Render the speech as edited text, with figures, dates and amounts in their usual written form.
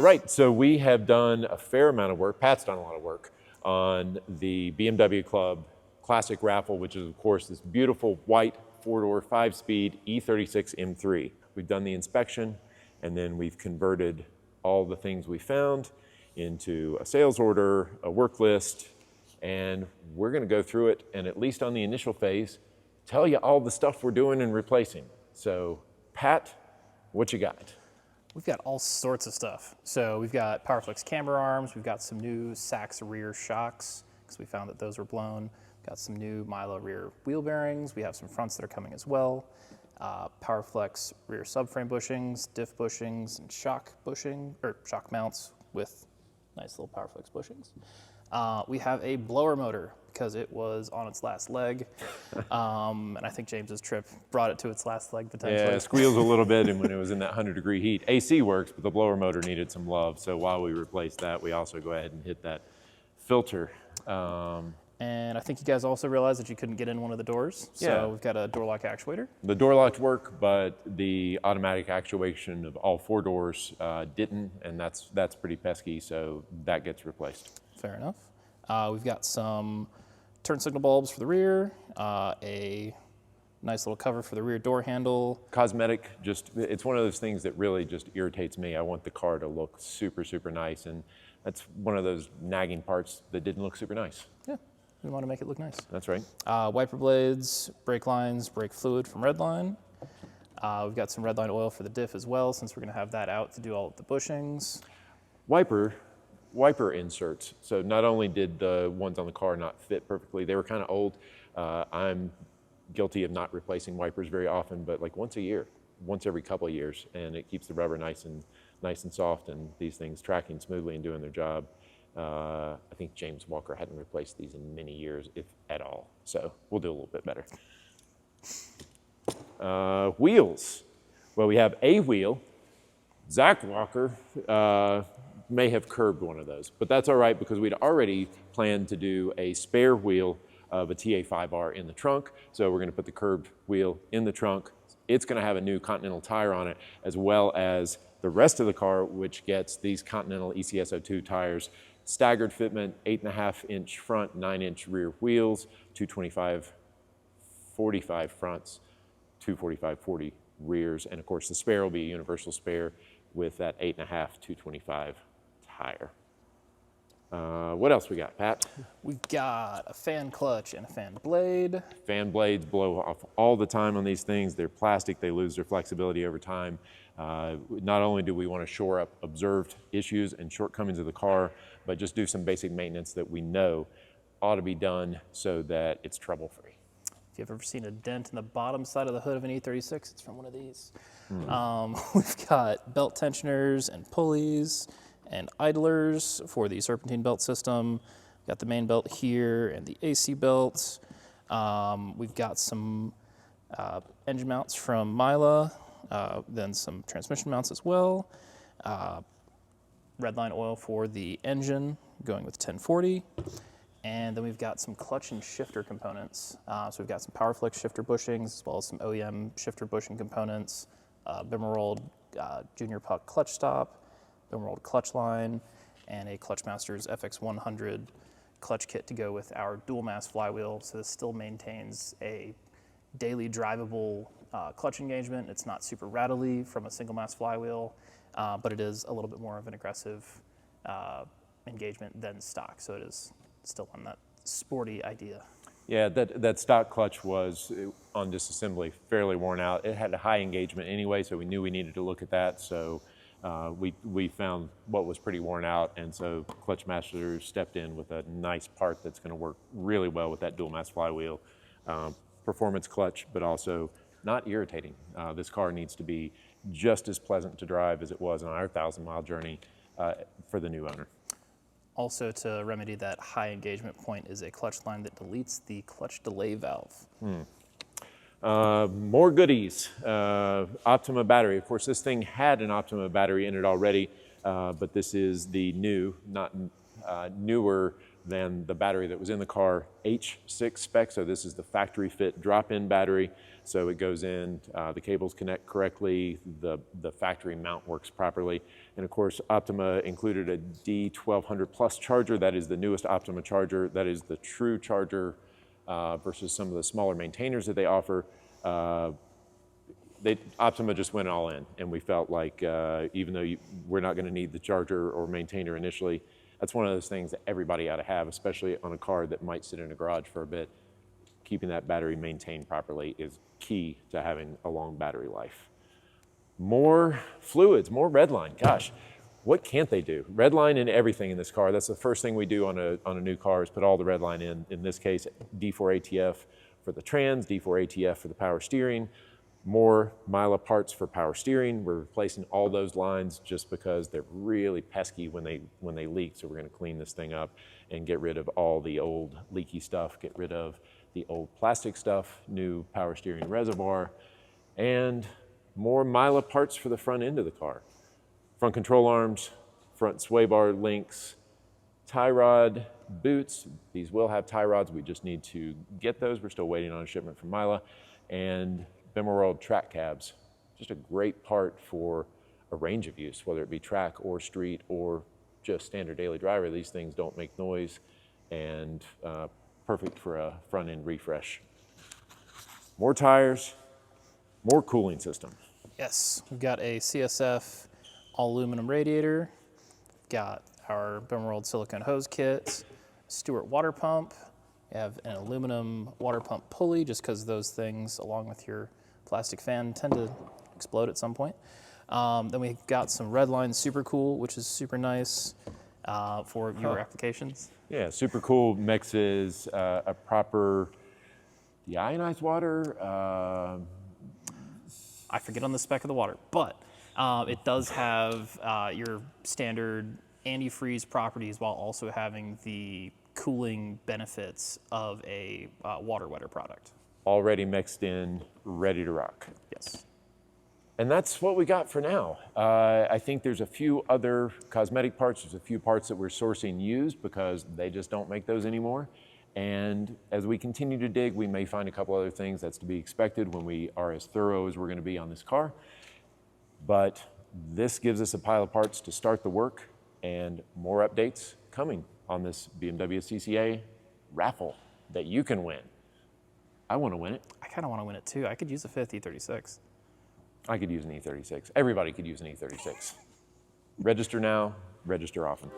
Right, so we have done a fair amount of work, Pat's done a lot of work on the BMW Club Classic Raffle, which is of course this beautiful white 4-door 5-speed E36 M3. We've done the inspection and then we've converted all the things we found into a sales order, a work list, and we're gonna go through it and at least on the initial phase, tell you all the stuff we're doing and replacing. So Pat, what you got? We've got all sorts of stuff. So we've got PowerFlex camber arms, we've got some new Sachs rear shocks, because we found that those were blown. Got some new Milo rear wheel bearings. We have some fronts that are coming as well. PowerFlex rear subframe bushings, diff bushings, and shock mounts with nice little PowerFlex bushings. We have a blower motor because it was on its last leg. And I think James's trip brought it to its last leg potentially. Yeah, it squeals a little bit and when it was in that 100-degree heat. AC works, but the blower motor needed some love. So while we replaced that, we also go ahead and hit that filter. And I think you guys also realized that you couldn't get in one of the doors. So Yeah. we've got a door lock actuator. The door locks work, but the automatic actuation of all 4 doors didn't, and that's pretty pesky, so that gets replaced. Fair enough. We've got some turn signal bulbs for the rear, a nice little cover for the rear door handle. Cosmetic, it's one of those things that really just irritates me. I want the car to look super, super nice, and that's one of those nagging parts that didn't look super nice. Yeah, we want to make it look nice. That's right. Wiper blades, brake lines, brake fluid from Redline. We've got some Redline oil for the diff as well, since we're going to have that out to do all of the bushings. Wiper inserts. So not only did the ones on the car not fit perfectly, they were kind of old. I'm guilty of not replacing wipers very often, but like once a year, once every couple of years, and it keeps the rubber nice and soft, and these things tracking smoothly and doing their job. I think James Walker hadn't replaced these in many years, if at all. So we'll do a little bit better. Wheels. Well, we have a wheel. Zach Walker may have curbed one of those, but that's all right because we'd already planned to do a spare wheel of a TA5R in the trunk. So we're gonna put the curbed wheel in the trunk. It's gonna have a new Continental tire on it, as well as the rest of the car, which gets these Continental ECS02 tires, staggered fitment, 8.5-inch front, 9-inch rear wheels, 225/45 fronts, 245/40 rears, and of course the spare will be a universal spare with that 8.5 225 tire. What else we got, Pat? We've got a fan clutch and a fan blade. Fan blades blow off all the time on these things. They're plastic, they lose their flexibility over time. Not only do we want to shore up observed issues and shortcomings of the car, but just do some basic maintenance that we know ought to be done so that it's trouble-free. If you've ever seen a dent in the bottom side of the hood of an E36, it's from one of these. We've got belt tensioners and pulleys and idlers for the serpentine belt system. We've got the main belt here and the AC belts. We've got some engine mounts from Mila, then some transmission mounts as well. Redline oil for the engine, going with 1040. And then we've got some clutch and shifter components. So we've got some PowerFlex shifter bushings, as well as some OEM shifter bushing components, BimmerWorld Junior Puck clutch stop, BimmerWorld clutch line, and a Clutchmasters FX100 clutch kit to go with our dual mass flywheel. So this still maintains a daily drivable clutch engagement. It's not super rattly from a single mass flywheel, but it is a little bit more of an aggressive engagement than stock. So it is still on that sporty idea. Yeah, that stock clutch was on disassembly fairly worn out. It had a high engagement anyway, so we knew we needed to look at that. So we found what was pretty worn out, and so Clutchmasters stepped in with a nice part that's going to work really well with that dual mass flywheel. Performance clutch, but also not irritating. This car needs to be just as pleasant to drive as it was on our 1,000-mile journey for the new owner. Also, to remedy that high engagement point is a clutch line that deletes the clutch delay valve. More goodies. Optima battery. Of course, this thing had an Optima battery in it already, but this is the new, not newer than the battery that was in the car, H6 spec, so this is the factory fit drop-in battery. So it goes in, the cables connect correctly, the factory mount works properly. And of course, Optima included a D1200 Plus charger. That is the newest Optima charger. That is the true charger versus some of the smaller maintainers that they offer. Optima just went all in, and we felt like even though we're not going to need the charger or maintainer initially, that's one of those things that everybody ought to have, especially on a car that might sit in a garage for a bit. Keeping that battery maintained properly is key to having a long battery life. More fluids, more redline. Gosh, what can't they do? Redline in everything in this car. That's the first thing we do on a new car is put all the redline in. In this case, D4 ATF for the trans, D4 ATF for the power steering. More Mila parts for power steering. We're replacing all those lines just because they're really pesky when they leak. So we're going to clean this thing up and get rid of all the old leaky stuff, get rid of the old plastic stuff, new power steering reservoir, and more Mila parts for the front end of the car. Front control arms, front sway bar links, tie rod boots. These will have tie rods. We just need to get those. We're still waiting on a shipment from Mila. And BimmerWorld track cabs. Just a great part for a range of use, whether it be track or street or just standard daily driver. These things don't make noise and perfect for a front end refresh. More tires, more cooling system. Yes, we've got a CSF all aluminum radiator, got our BimmerWorld silicone hose kit, Stewart water pump. We have an aluminum water pump pulley just because those things, along with your plastic fan, tend to explode at some point. Then we've got some Redline Super Cool, which is super nice for viewer applications. Yeah, Super Cool mixes a proper deionized water. I forget on the spec of the water, but it does have your standard antifreeze properties while also having the cooling benefits of a water wetter product. Already mixed in, ready to rock. Yes. And that's what we got for now. I think there's a few other cosmetic parts. There's a few parts that we're sourcing used because they just don't make those anymore. And as we continue to dig, we may find a couple other things. That's to be expected when we are as thorough as we're going to be on this car. But this gives us a pile of parts to start the work, and more updates coming on this BMW CCA raffle that you can win. I want to win it. I kind of want to win it too. I could use a fifth E36. I could use an E36. Everybody could use an E36. Register now, register often.